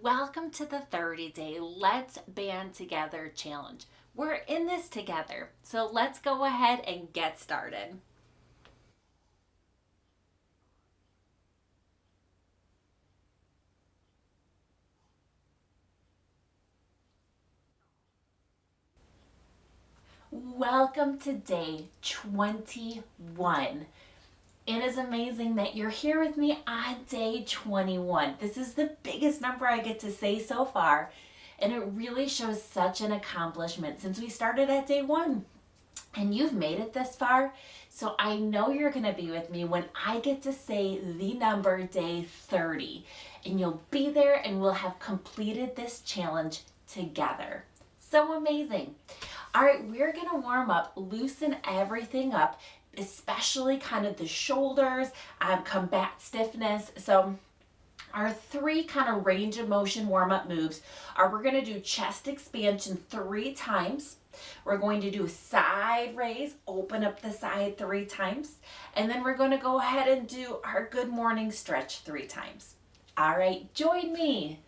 Welcome to the 30-day Let's Band Together challenge. We're in this together, so let's go ahead and get started. Welcome to day 21. It is amazing that you're here with me on day 21. This is the biggest number I get to say so far, and it really shows such an accomplishment since we started at day 1. And you've made it this far, so I know you're going to be with me when I get to say the number day 30. And you'll be there and we'll have completed this challenge together. So amazing. All right, we're going to warm up, loosen everything up, especially kind of the shoulders, combat stiffness. So our 3 kind of range of motion warm-up moves are we're going to do chest expansion 3 times. We're going to do side raise, open up the side 3 times. And then we're going to go ahead and do our good morning stretch 3 times. All right, join me.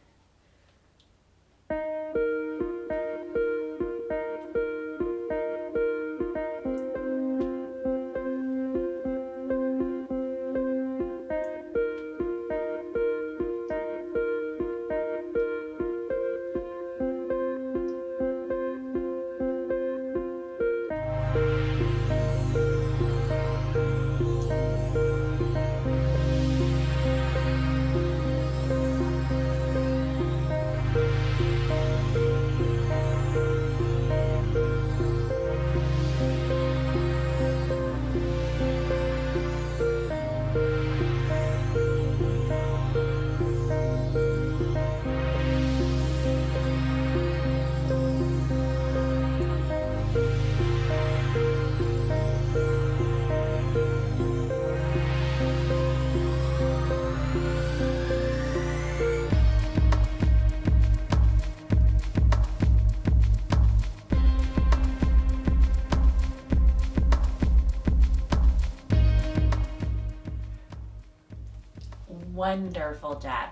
Wonderful job.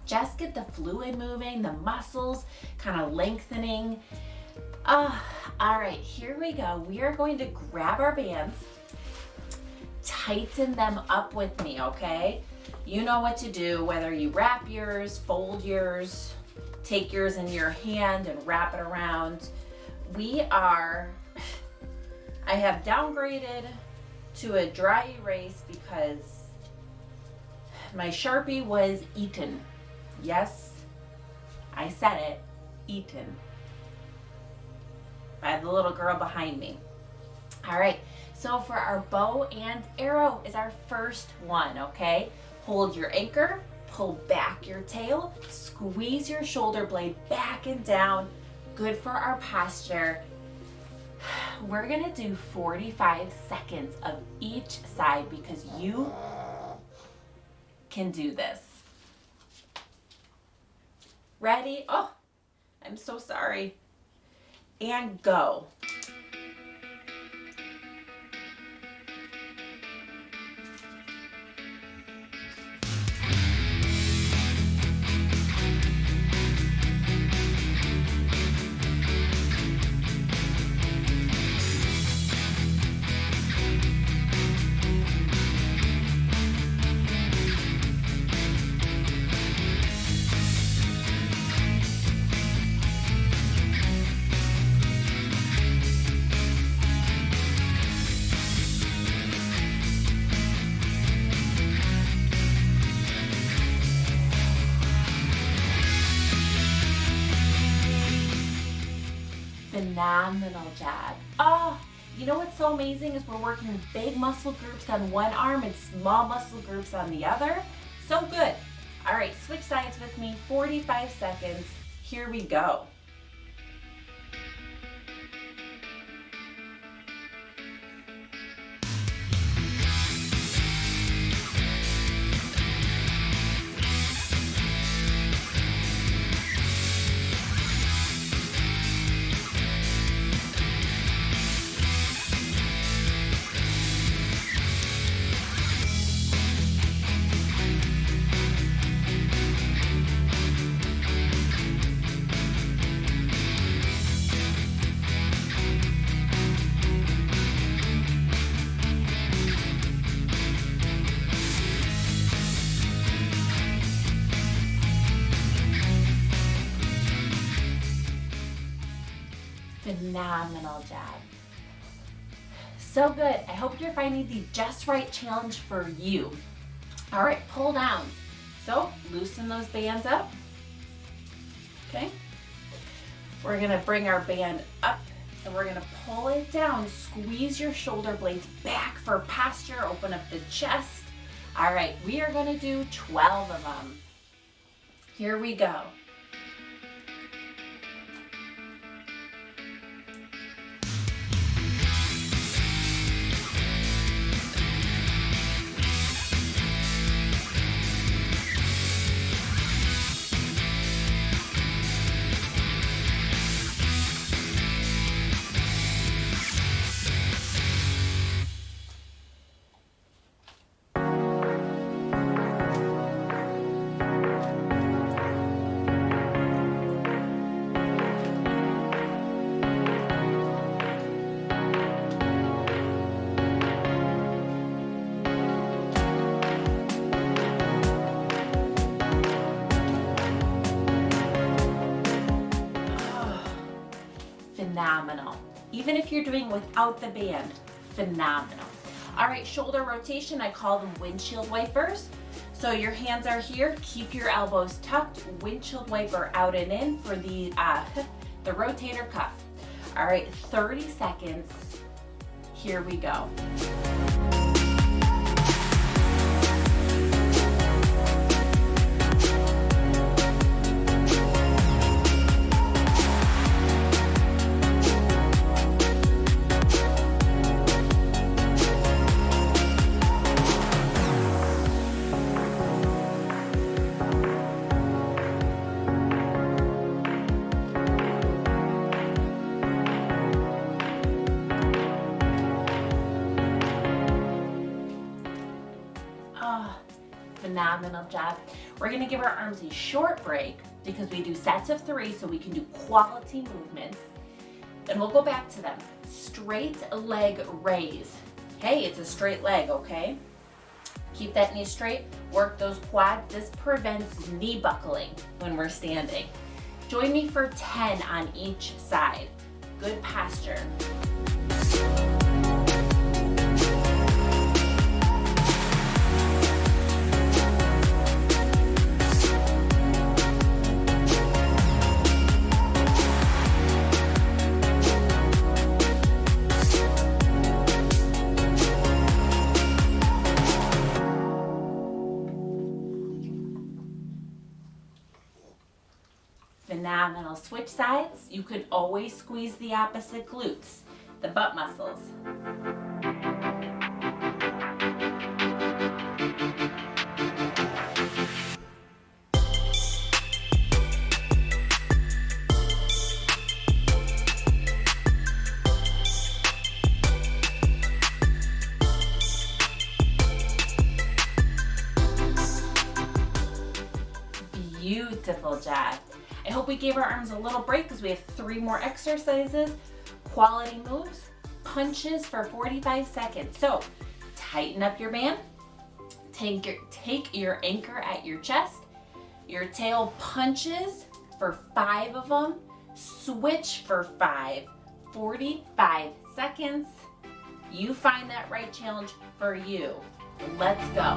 Just get the fluid moving, the muscles kind of lengthening. All right, here we go. We are going to grab our bands, tighten them up with me, okay? You know what to do, whether you wrap yours, fold yours, take yours in your hand and wrap it around. I have downgraded to a dry erase because my Sharpie was eaten. Yes, I said it, eaten by the little girl behind me. All right, so for our bow and arrow is our first one, okay? Hold your anchor, pull back your tail, squeeze your shoulder blade back and down. Good for our posture. We're gonna do 45 seconds of each side because you can do this. Ready? Oh, I'm so sorry. And go. Phenomenal job. Oh, you know what's so amazing is we're working big muscle groups on one arm and small muscle groups on the other. So good. All right, switch sides with me. 45 seconds. Here we go. Phenomenal job. So good. I hope you're finding the just right challenge for you. All right, pull down. So loosen those bands up. Okay. We're gonna bring our band up and we're gonna pull it down. Squeeze your shoulder blades back for posture. Open up the chest. All right, we are gonna do 12 of them. Here we go. Phenomenal. Even if you're doing without the band, phenomenal. All right, shoulder rotation, I call them windshield wipers. So your hands are here, keep your elbows tucked, windshield wiper out and in for the rotator cuff. All right, 30 seconds. Here we go. Phenomenal job. We're gonna give our arms a short break because we do sets of 3 so we can do quality movements. And we'll go back to them. Straight leg raise. Hey, it's a straight leg, okay? Keep that knee straight, work those quads. This prevents knee buckling when we're standing. Join me for 10 on each side. Good posture. Phenomenal. Switch sides. You can always squeeze the opposite glutes, the butt muscles. Beautiful job. I hope we gave our arms a little break because we have 3 more exercises. Quality moves, punches for 45 seconds. So tighten up your band, take your anchor at your chest, your tail punches for 5 of them, switch for 5, 45 seconds. You find that right challenge for you. Let's go.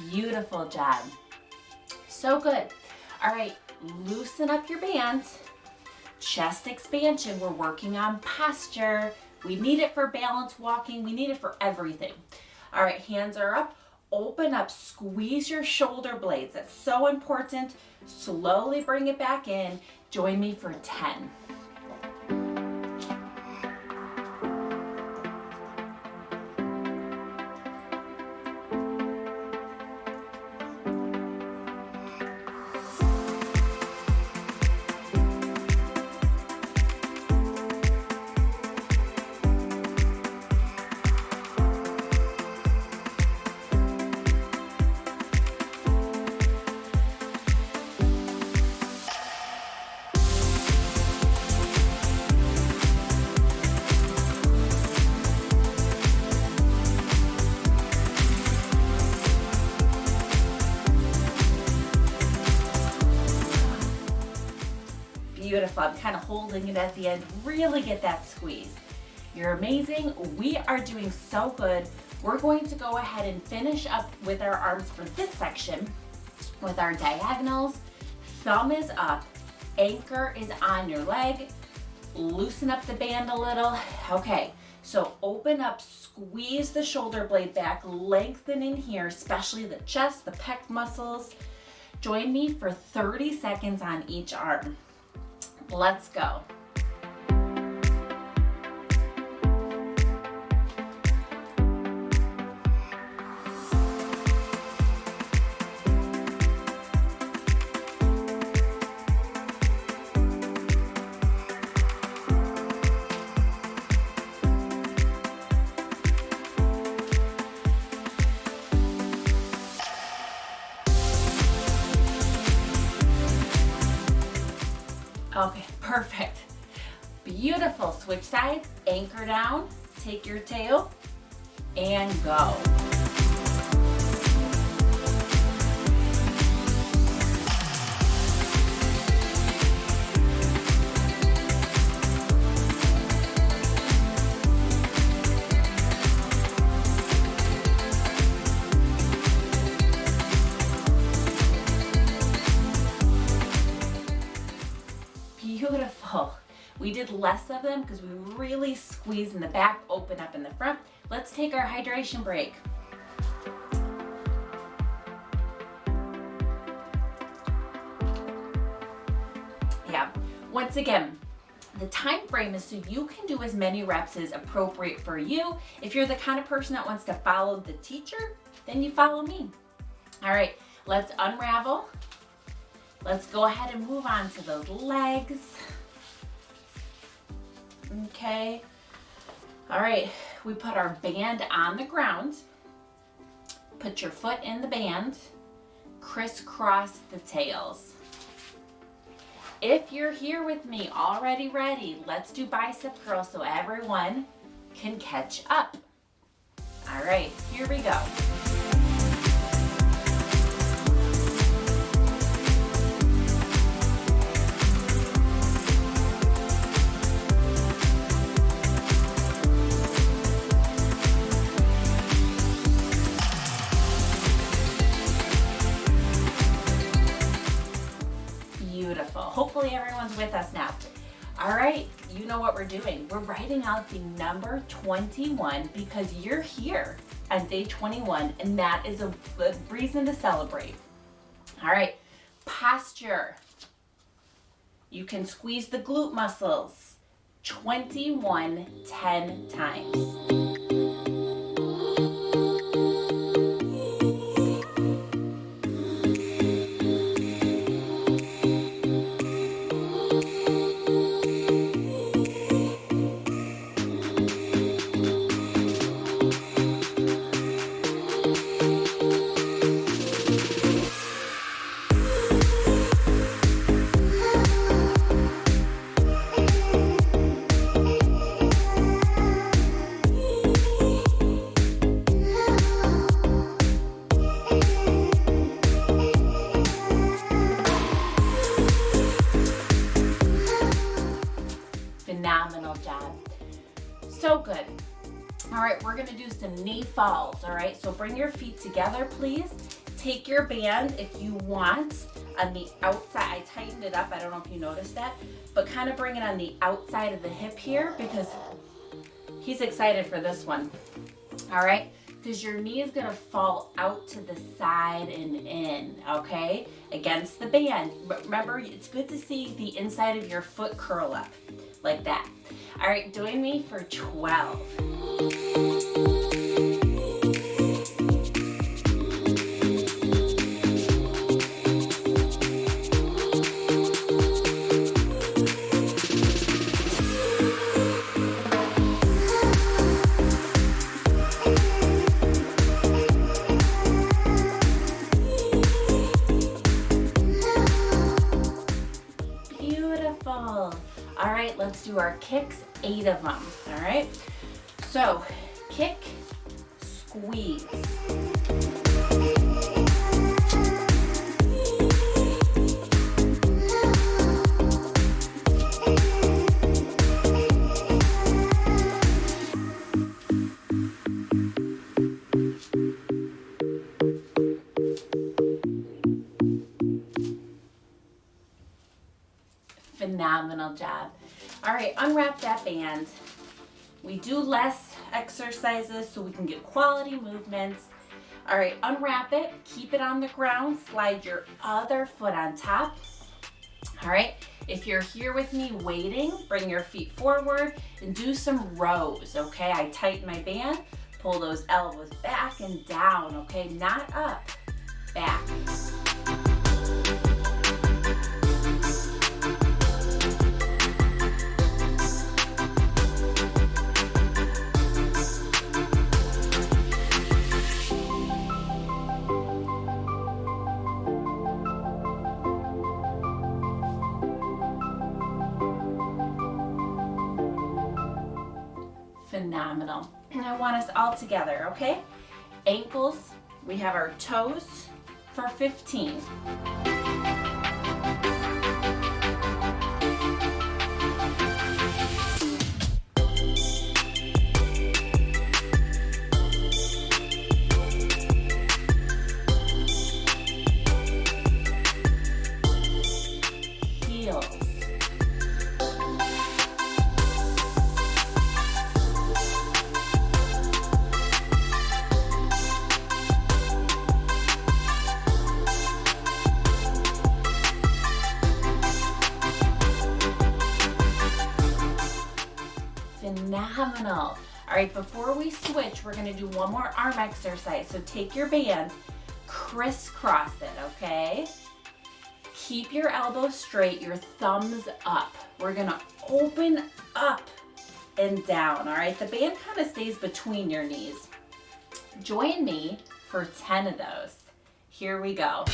Beautiful job. So good. All right, loosen up your bands. Chest expansion. We're working on posture. We need it for balance walking. We need it for everything. All right, hands are up. open up, squeeze your shoulder blades. That's so important. Slowly bring it back in. Join me for 10. Beautiful. I'm kind of holding it at the end. Really get that squeeze. You're amazing. We are doing so good. We're going to go ahead and finish up with our arms for this section with our diagonals. Thumb is up, anchor is on your leg. Loosen up the band a little. Okay, so open up, squeeze the shoulder blade back, lengthen in here, especially the chest, the pec muscles. Join me for 30 seconds on each arm. Let's go. Okay, perfect. Beautiful. Switch sides, anchor down, take your tail, and go. Beautiful. We did less of them because we really squeeze in the back, open up in the front. Let's take our hydration break. Yeah, once again, the time frame is so you can do as many reps as appropriate for you. If you're the kind of person that wants to follow the teacher, then you follow me. All right, let's unravel. Let's go ahead and move on to those legs. Okay. All right, we put our band on the ground. Put your foot in the band. Crisscross the tails. If you're here with me, already ready, let's do bicep curls so everyone can catch up. All right, here we go. Beautiful. Hopefully everyone's with us now. All right, you know what we're doing. We're writing out the number 21 because you're here on day 21, and that is a good reason to celebrate. All right, posture. You can squeeze the glute muscles 21 10 times. Phenomenal job. So good. All right, we're gonna do some knee falls, all right? So bring your feet together, please. Take your band if you want on the outside. I tightened it up, I don't know if you noticed that, but kind of bring it on the outside of the hip here because he's excited for this one. All right, because your knee is going to fall out to the side and in, okay, against the band. But remember, it's good to see the inside of your foot curl up like that. All right, join me for 12. All right, let's do our kicks, 8 of them. All right, so kick, squeeze. Phenomenal job. All right, unwrap that band. We do less exercises so we can get quality movements. All right, unwrap it, keep it on the ground, slide your other foot on top. All right, if you're here with me waiting, bring your feet forward and do some rows, okay? I tighten my band, pull those elbows back and down, okay? Not up, back. Phenomenal. And I want us all together, okay? Ankles, we have our toes for 15. Heels. Phenomenal. All right, before we switch, we're gonna do one more arm exercise. So take your band, crisscross it, okay? Keep your elbows straight, your thumbs up. We're gonna open up and down, all right? The band kind of stays between your knees. Join me for 10 of those. Here we go.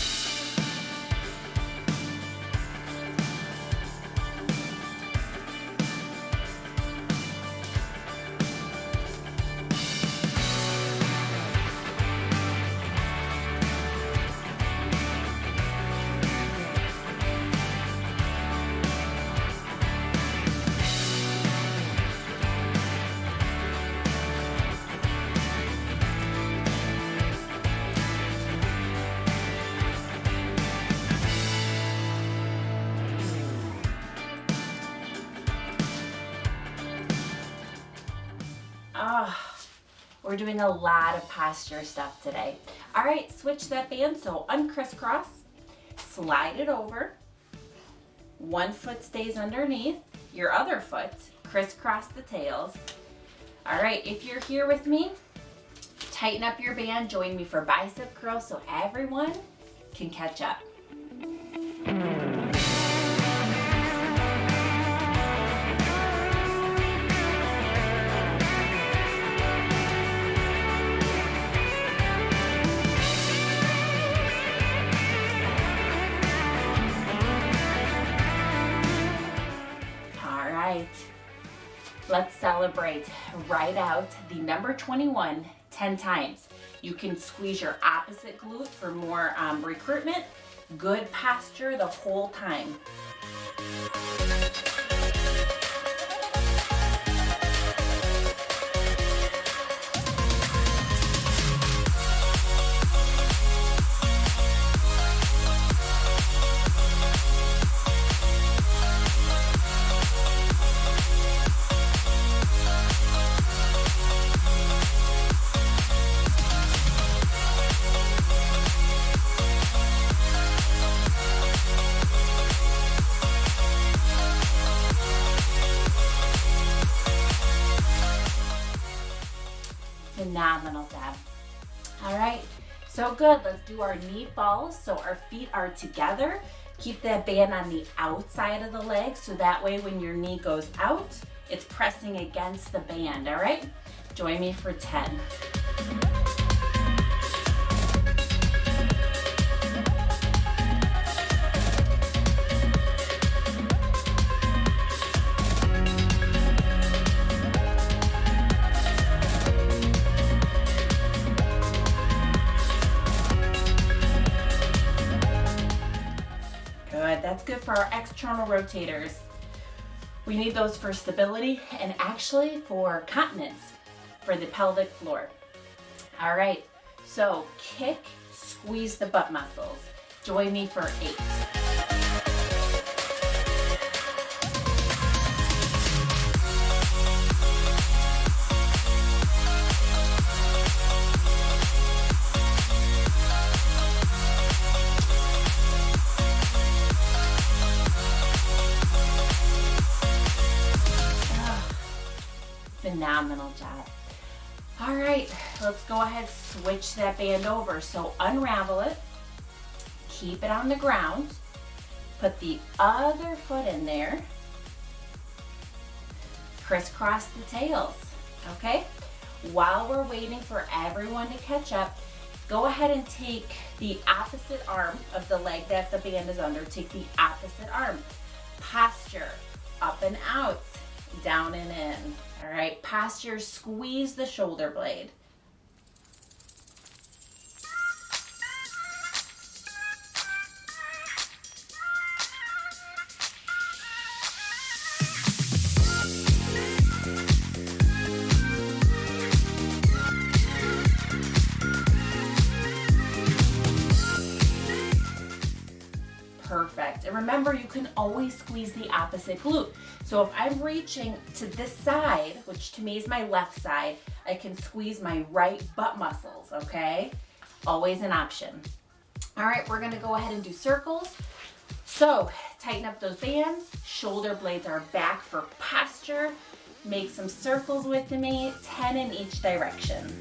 We're doing a lot of posture stuff today. All right, switch that band. So uncrisscross, slide it over. One foot stays underneath your other foot. Crisscross the tails. All right, if you're here with me, tighten up your band. Join me for bicep curls so everyone can catch up. Let's celebrate. Write out the number 21 10 times. You can squeeze your opposite glute for more recruitment. Good posture the whole time. Real good. Let's do our knee falls so our feet are together. Keep that band on the outside of the leg so that way when your knee goes out, it's pressing against the band, all right? Join me for 10. Good, that's good for our external rotators. We need those for stability and actually for continence, for the pelvic floor. All right, so kick, squeeze the butt muscles. Join me for 8. Phenomenal job. All right, let's go ahead, switch that band over. So unravel it, keep it on the ground, put the other foot in there, crisscross the tails, okay? While we're waiting for everyone to catch up, go ahead and take the opposite arm of the leg that the band is under, take the opposite arm. Posture, up and out, down and in. All right, posture, squeeze the shoulder blade. Perfect. And remember, you can always squeeze the opposite glute. So if I'm reaching to this side, which to me is my left side, I can squeeze my right butt muscles, okay? Always an option. All right, we're gonna go ahead and do circles. So tighten up those bands, shoulder blades are back for posture. Make some circles with me, 10 in each direction.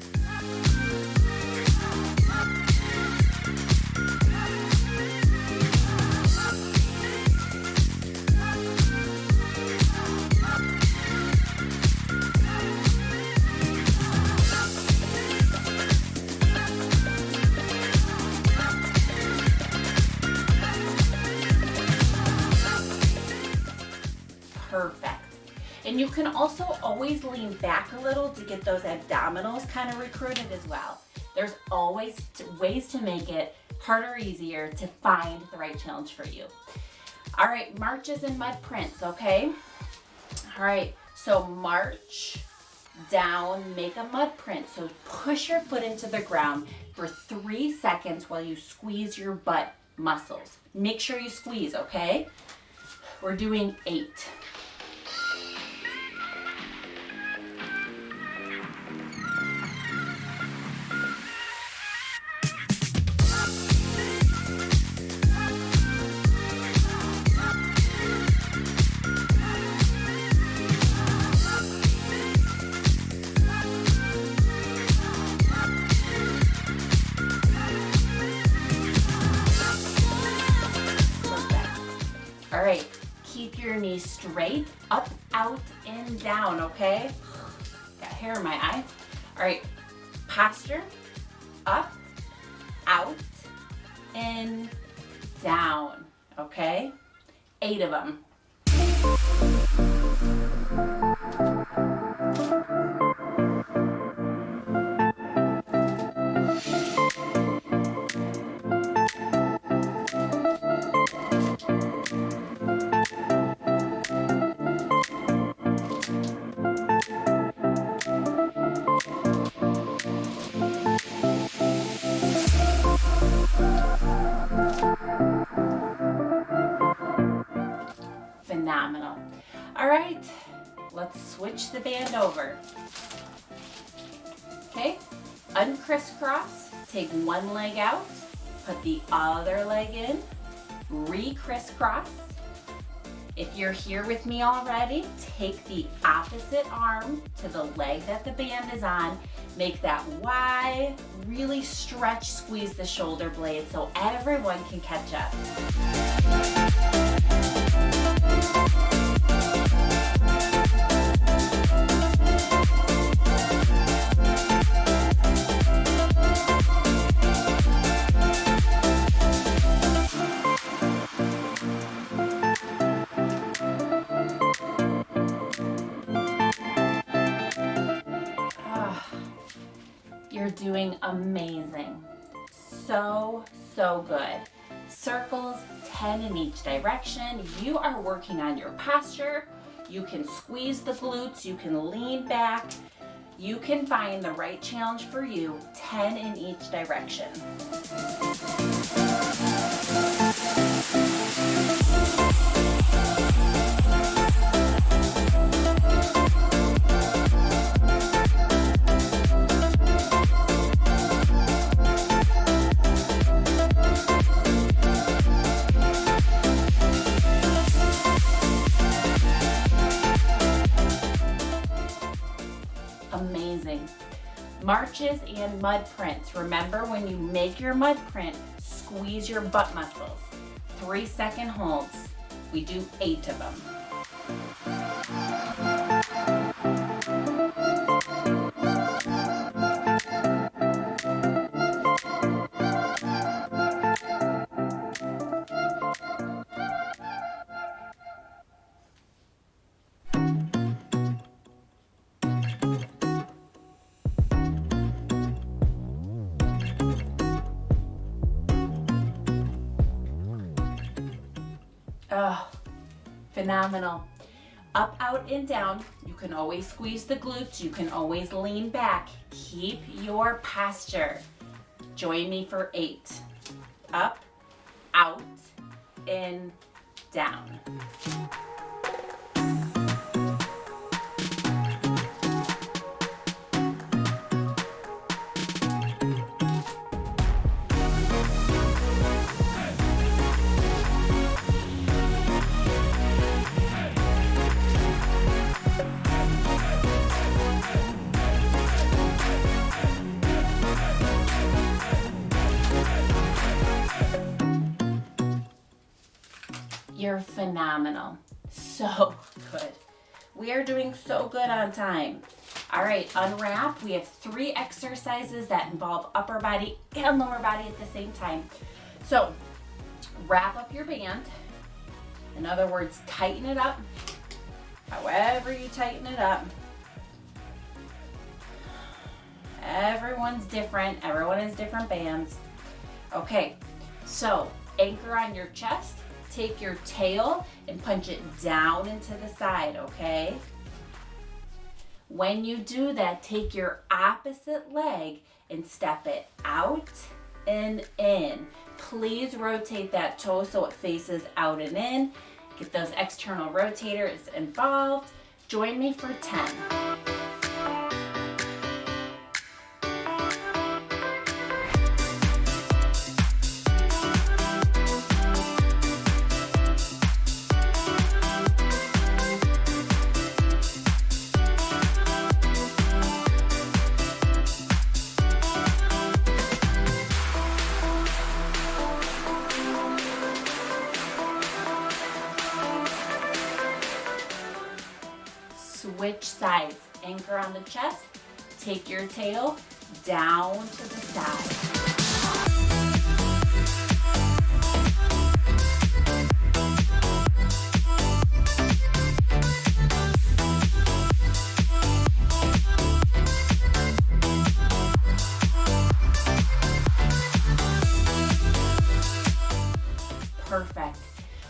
Perfect. And you can also always lean back a little to get those abdominals kind of recruited as well. There's always ways to make it harder or easier to find the right challenge for you. All right, marches and mud prints, okay? All right, so march down, make a mud print. So push your foot into the ground for 3 seconds while you squeeze your butt muscles. Make sure you squeeze, okay? We're doing 8. All right, keep your knees straight, up, out, and down, okay? Got hair in my eye. All right, posture, up, out, and down, okay? 8 of them. Phenomenal. All right, let's switch the band over. Okay, uncrisscross, take one leg out, put the other leg in, re-crisscross. If you're here with me already, take the opposite arm to the leg that the band is on. Make that Y, really stretch, squeeze the shoulder blade so everyone can catch up. You're doing amazing. So good. Circles, 10 in each direction. You are working on your posture. You can squeeze the glutes, you can lean back. You can find the right challenge for you, 10 in each direction. Amazing. Marches and mud prints. Remember, when you make your mud print, squeeze your butt muscles. 3-second holds. We do 8 of them. Oh, phenomenal. Up, out, and down. You can always squeeze the glutes. You can always lean back. Keep your posture. Join me for 8. Up, out, in, down. You're phenomenal. So good. We are doing so good on time. All right, unwrap. We have 3 exercises that involve upper body and lower body at the same time. So wrap up your band. In other words, tighten it up. However you tighten it up. Everyone's different. Everyone has different bands. Okay, so anchor on your chest. Take your tail and punch it down into the side, okay? When you do that, take your opposite leg and step it out and in. Please rotate that toe so it faces out and in. Get those external rotators involved. Join me for 10. Switch sides. Anchor on the chest. Take your tail down to the side. Perfect.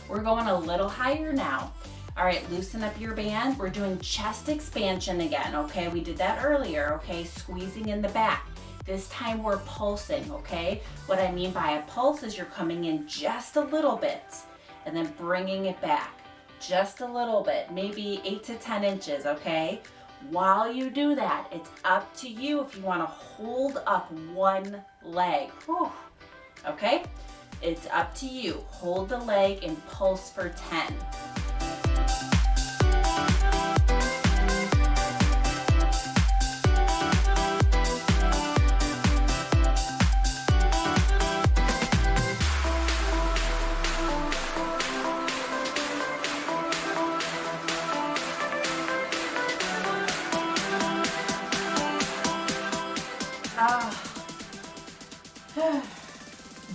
We're going a little higher now. All right, loosen up your band. We're doing chest expansion again, okay? We did that earlier, okay? Squeezing in the back. This time we're pulsing, okay? What I mean by a pulse is you're coming in just a little bit and then bringing it back just a little bit, maybe 8 to 10 inches, okay? While you do that, it's up to you if you want to hold up one leg. Whew. Okay? It's up to you. Hold the leg and pulse for 10.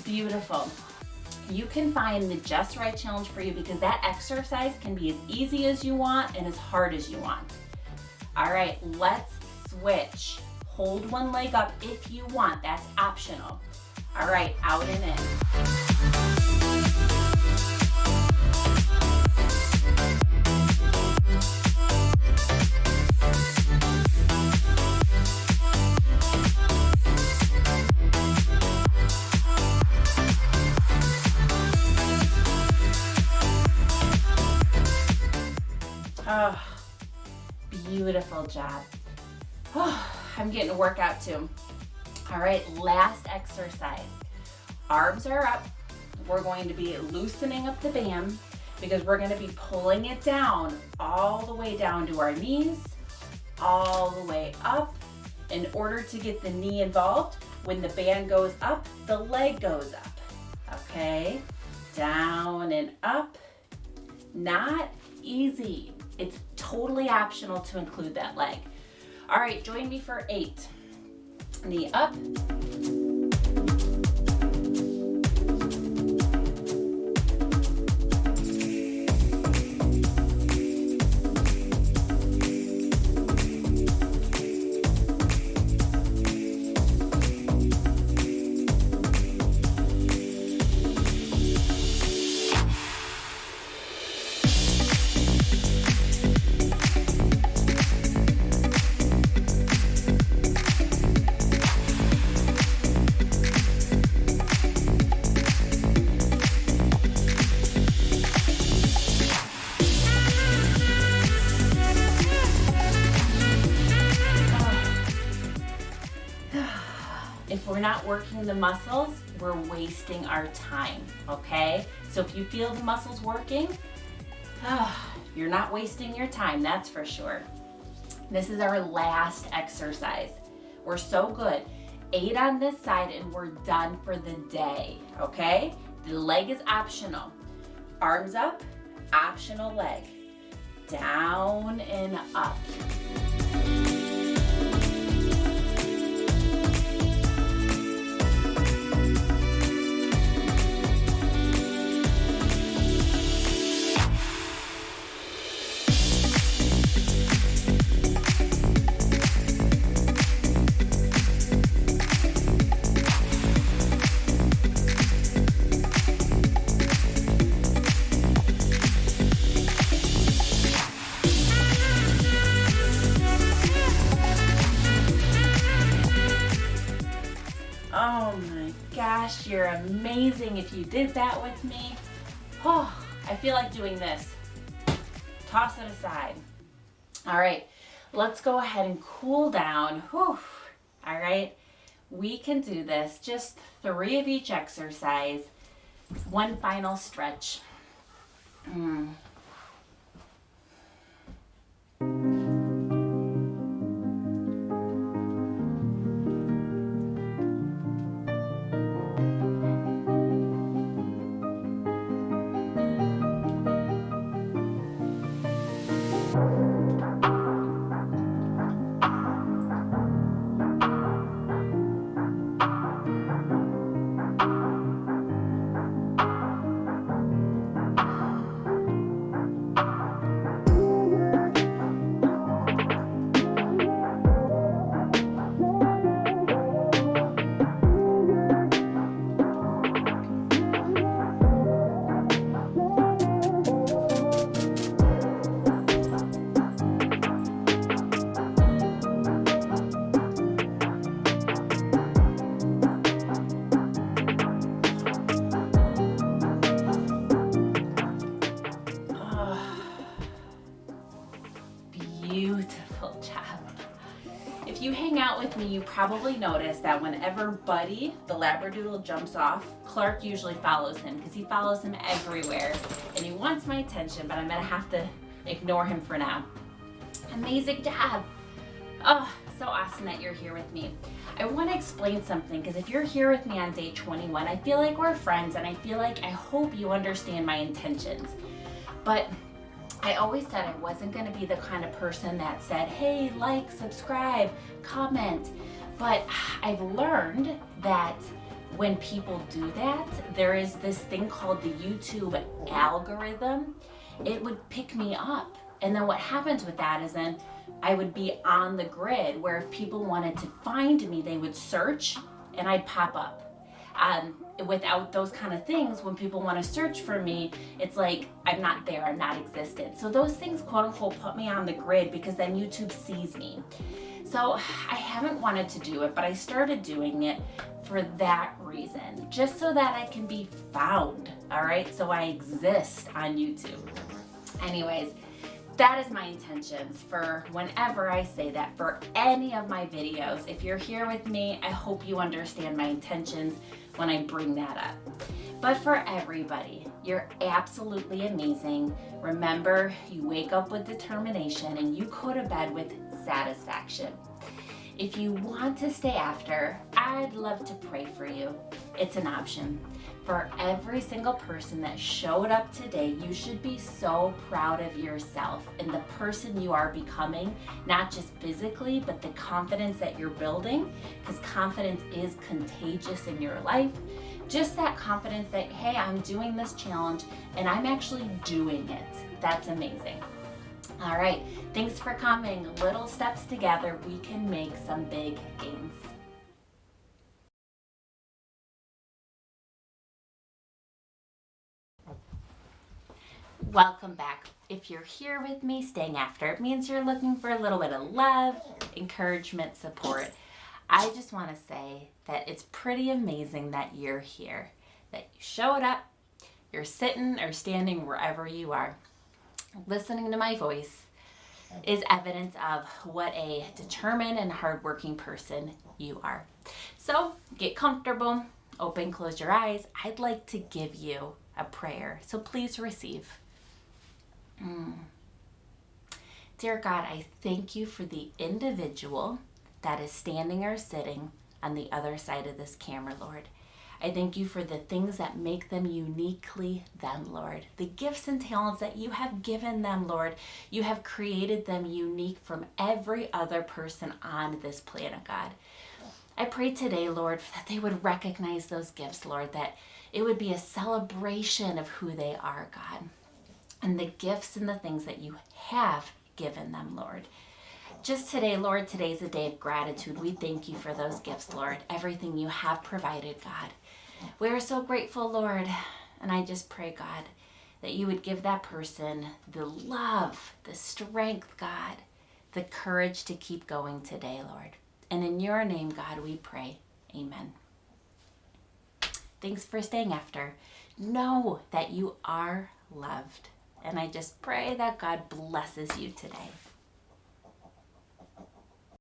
Beautiful. You can find the just right challenge for you because that exercise can be as easy as you want and as hard as you want. All right, let's switch. Hold one leg up if you want, that's optional. All right, out and in. Oh, beautiful job. Oh, I'm getting a workout too. All right, last exercise. Arms are up. We're going to be loosening up the band because we're going to be pulling it down all the way down to our knees, all the way up. In order to get the knee involved, when the band goes up, the leg goes up. Okay, down and up. Not easy. It's totally optional to include that leg. All right, join me for 8. Knee up. If we're not working the muscles, we're wasting our time, okay? So if you feel the muscles working, you're not wasting your time, that's for sure. This is our last exercise. We're so good. 8 on this side and we're done for the day, okay? The leg is optional. Arms up, optional leg. Down and up. Oh my gosh, you're amazing if you did that with me. Oh, I feel like doing this. Toss it aside. All right, let's go ahead and cool down. Whew. All right, we can do this. Just 3 of each exercise. One final stretch. Beautiful job. If you hang out with me, you probably notice that whenever Buddy, the Labradoodle, jumps off, Clark usually follows him because he follows him everywhere and he wants my attention, but I'm gonna have to ignore him for now. Amazing job. Oh, so awesome that you're here with me. I want to explain something because if you're here with me on day 21, I feel like we're friends and I hope you understand my intentions. But I always said I wasn't going to be the kind of person that said, hey, like, subscribe, comment. But I've learned that when people do that, there is this thing called the YouTube algorithm. It would pick me up. And then what happens with that is then I would be on the grid where if people wanted to find me, they would search and I'd pop up. Without those kind of things, when people want to search for me, it's like I'm not there, I'm not existent. So those things, quote unquote, put me on the grid because then YouTube sees me. So I haven't wanted to do it, but I started doing it for that reason, just so that I can be found, all right? So I exist on YouTube. Anyways, that is my intentions for whenever I say that, for any of my videos. If you're here with me, I hope you understand my intentions when I bring that up. But for everybody, you're absolutely amazing. Remember, you wake up with determination and you go to bed with satisfaction. If you want to stay after, I'd love to pray for you. It's an option. For every single person that showed up today, you should be so proud of yourself and the person you are becoming, not just physically, but the confidence that you're building, because confidence is contagious in your life. Just that confidence that, hey, I'm doing this challenge and I'm actually doing it. That's amazing. All right, thanks for coming. Little steps together, we can make some big gains. Welcome back. If you're here with me, staying after, it means you're looking for a little bit of love, encouragement, support. I just want to say that it's pretty amazing that you're here, that you showed up, you're sitting or standing wherever you are. Listening to my voice is evidence of what a determined and hardworking person you are. So get comfortable, open, close your eyes. I'd like to give you a prayer, so please receive. Dear God, I thank you for the individual that is standing or sitting on the other side of this camera, Lord. I thank you for the things that make them uniquely them, Lord. The gifts and talents that you have given them, Lord. You have created them unique from every other person on this planet, God. I pray today, Lord, that they would recognize those gifts, Lord, that it would be a celebration of who they are, God, and the gifts and the things that you have given them, Lord. Just today, Lord, today's a day of gratitude. We thank you for those gifts, Lord, everything you have provided, God. We are so grateful, Lord, and I just pray, God, that you would give that person the love, the strength, God, the courage to keep going today, Lord. And in your name, God, we pray. Amen. Thanks for staying after. Know that you are loved. And I just pray that God blesses you today.